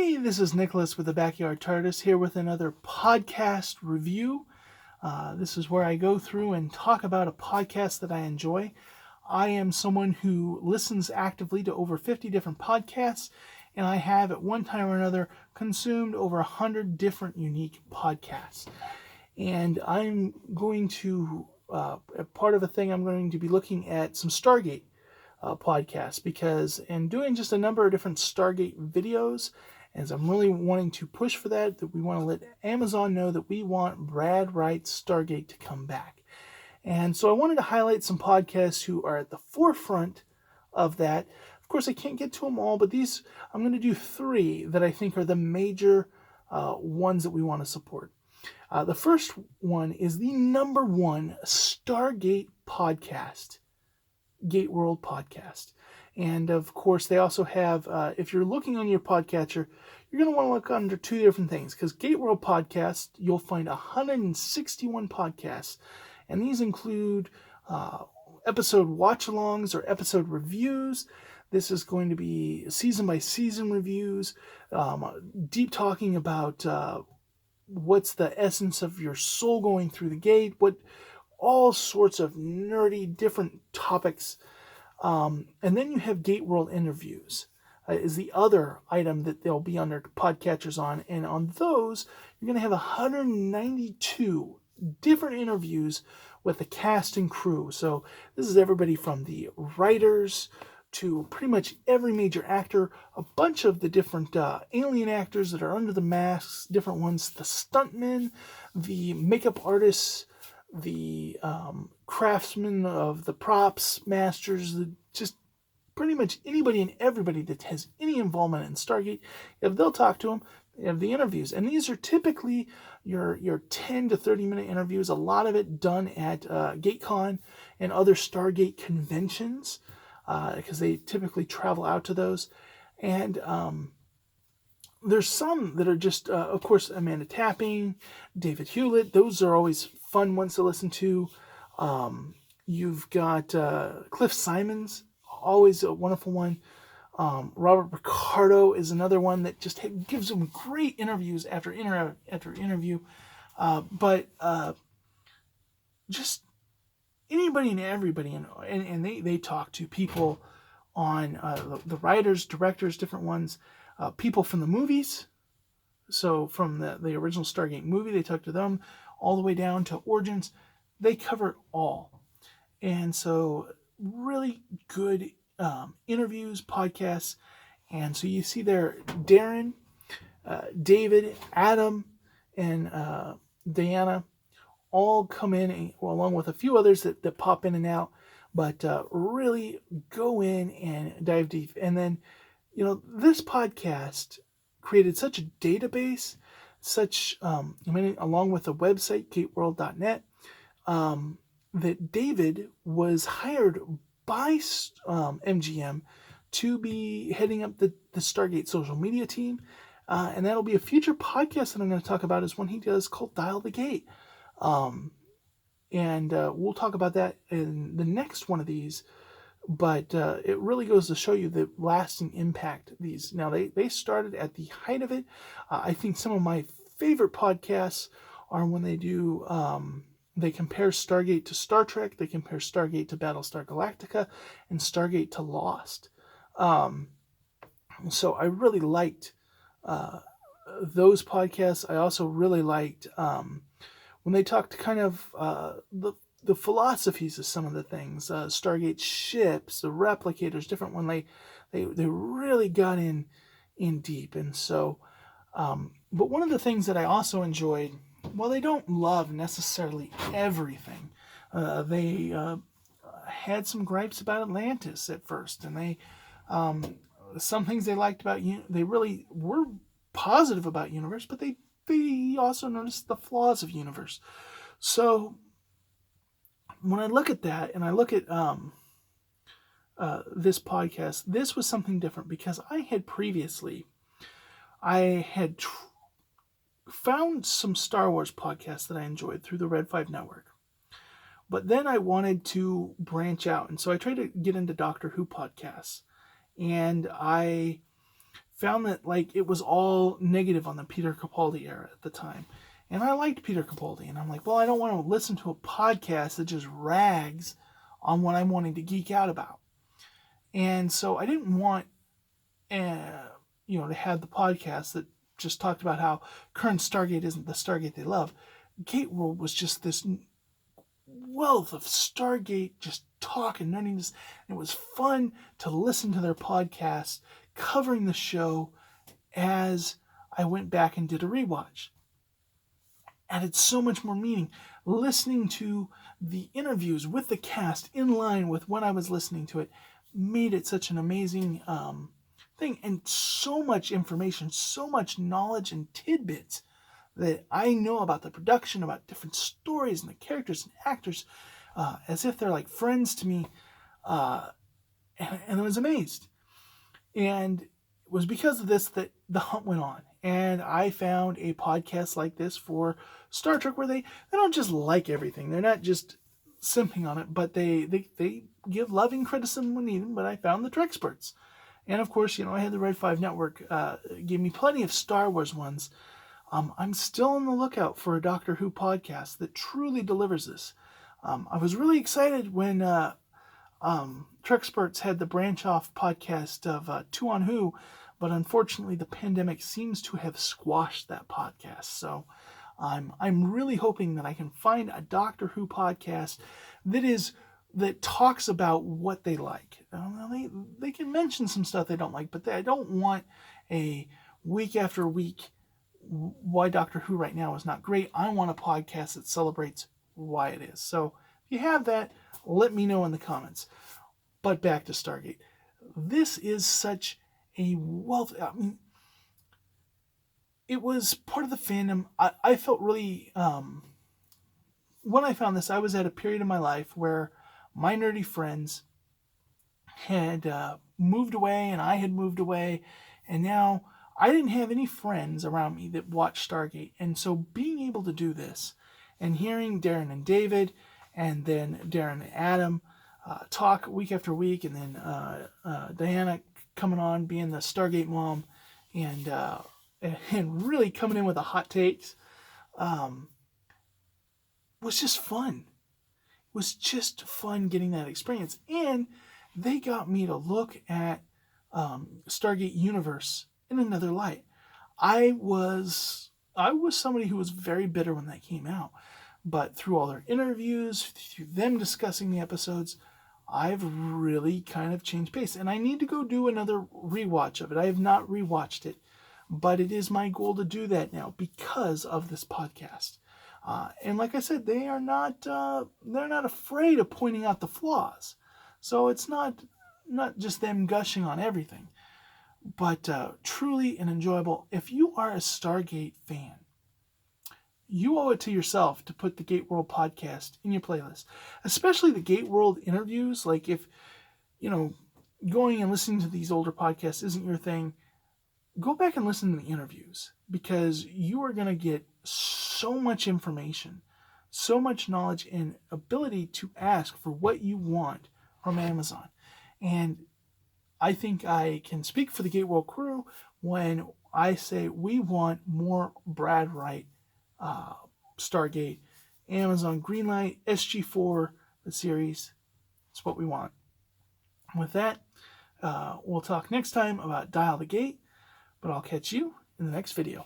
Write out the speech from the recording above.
Hey, this is Nicholas with the Backyard TARDIS here with another podcast review. This is where I go through and talk about a podcast that I enjoy. I am someone who listens actively to over 50 different podcasts, and I have at one time or another consumed over 100 different unique podcasts. And I'm going to, part of a thing, I'm going to be looking at some Stargate podcasts, because in doing just a number of different Stargate videos, as I'm really wanting to push for that we want to let Amazon know that we want Brad Wright's Stargate to come back. And so I wanted to highlight some podcasts who are at the forefront of that. Of course, I can't get to them all, but these, I'm going to do three that I think are the major ones that we want to support. The first one is the number one Stargate podcast, Gateworld podcast. And of course, they also have, if you're looking on your podcatcher, you're going to want to look under two different things, because Gateworld podcast, you'll find 161 podcasts, and these include episode watch-alongs or episode reviews. This is going to be season-by-season reviews, deep talking about what's the essence of your soul going through the gate, all sorts of nerdy different topics. And then you have Gateworld interviews is the other item that they'll be under podcatchers on. And on those, you're going to have 192 different interviews with the cast and crew. So this is everybody from the writers to pretty much every major actor, a bunch of the different alien actors that are under the masks, different ones, the stuntmen, the makeup artists, the craftsmen of the props masters, just pretty much anybody and everybody that has any involvement in Stargate. If they'll talk to them, they have the interviews. And these are typically your 10 to 30 minute interviews, a lot of it done at GateCon and other Stargate conventions, because they typically travel out to those. And there's some that are just, of course, Amanda Tapping, David Hewlett. Those are always fun ones to listen to. You've got Cliff Simons, always a wonderful one. Robert Ricardo is another one that just gives them great interviews after interview. But just anybody and everybody, and they talk to people on the writers, directors, different ones, people from the movies. So from the original Stargate movie, they talk to them, all the way down to Origins. They cover it all. And so really good interviews, podcasts. And so you see there Darren, David, Adam, and Diana all come in, along with a few others that pop in and out. But really go in and dive deep. And then, this podcast created such a database, along with a website, gateworld.net, that David was hired by MGM to be heading up the Stargate social media team. And that'll be a future podcast that I'm going to talk about, is one he does called Dial the Gate. And we'll talk about that in the next one of these. But it really goes to show you the lasting impact these. Now, they started at the height of it. I think some of my favorite podcasts are when they do, they compare Stargate to Star Trek, they compare Stargate to Battlestar Galactica, and Stargate to Lost. So I really liked those podcasts. I also really liked when they talked kind of the philosophies of some of the things, Stargate ships, the replicators, different one. They really got in deep. And so, but one of the things that I also enjoyed, while they don't love necessarily everything, they had some gripes about Atlantis at first, and they some things they liked about they really were positive about Universe, but they also noticed the flaws of Universe. So when I look at that, and I look at this podcast, this was something different, because I had previously, found some Star Wars podcasts that I enjoyed through the Red 5 Network. But then I wanted to branch out, and so I tried to get into Doctor Who podcasts. And I found that like it was all negative on the Peter Capaldi era at the time. And I liked Peter Capaldi, and I'm like, well, I don't want to listen to a podcast that just rags on what I'm wanting to geek out about. And so I didn't want, to have the podcast that just talked about how current Stargate isn't the Stargate they love. Gateworld was just this wealth of Stargate just talk and nerdiness. It was fun to listen to their podcast covering the show as I went back and did a rewatch. Added so much more meaning. Listening to the interviews with the cast in line with when I was listening to it made it such an amazing thing, and so much information, so much knowledge and tidbits that I know about the production, about different stories and the characters and actors, as if they're like friends to me, and I was amazed. And it was because of this that the hunt went on, and I found a podcast like this for Star Trek where they don't just like everything. They're not just simping on it, but they give loving criticism when needed. But I found the Trexperts. And of course, I had the Red 5 Network gave me plenty of Star Wars ones. I'm still on the lookout for a Doctor Who podcast that truly delivers this. I was really excited when Trexperts had the branch off podcast of Two on Who, but unfortunately the pandemic seems to have squashed that podcast. So I'm really hoping that I can find a Doctor Who podcast that talks about what they like. They can mention some stuff they don't like, but I don't want a week after week why Doctor Who right now is not great. I want a podcast that celebrates why it is. So if you have that, let me know in the comments. But back to Stargate. This is such a wealth. I mean, it was part of the fandom. I felt really, when I found this, I was at a period in my life where my nerdy friends had moved away, and I had moved away, and now I didn't have any friends around me that watched Stargate. And so being able to do this and hearing Darren and David, and then Darren and Adam talk week after week, and then Diana coming on being the Stargate mom, and really coming in with the hot takes, was just fun. It was just fun getting that experience. And they got me to look at Stargate Universe in another light. I was somebody who was very bitter when that came out, but through all their interviews, through them discussing the episodes, I've really kind of changed pace. And I need to go do another rewatch of it. I have not rewatched it, but it is my goal to do that now because of this podcast. And like I said, they're not afraid of pointing out the flaws. So it's not just them gushing on everything, but truly an enjoyable. If you are a Stargate fan, you owe it to yourself to put the Gateworld podcast in your playlist, especially the Gateworld interviews. Like if, going and listening to these older podcasts isn't your thing, go back and listen to the interviews, because you are going to get so much information, so much knowledge, and ability to ask for what you want from Amazon. And I think I can speak for the Gateworld crew when I say we want more Brad Wright Stargate. Amazon greenlight SG4, the series. It's what we want. With that, we'll talk next time about Dial the Gate, but I'll catch you in the next video.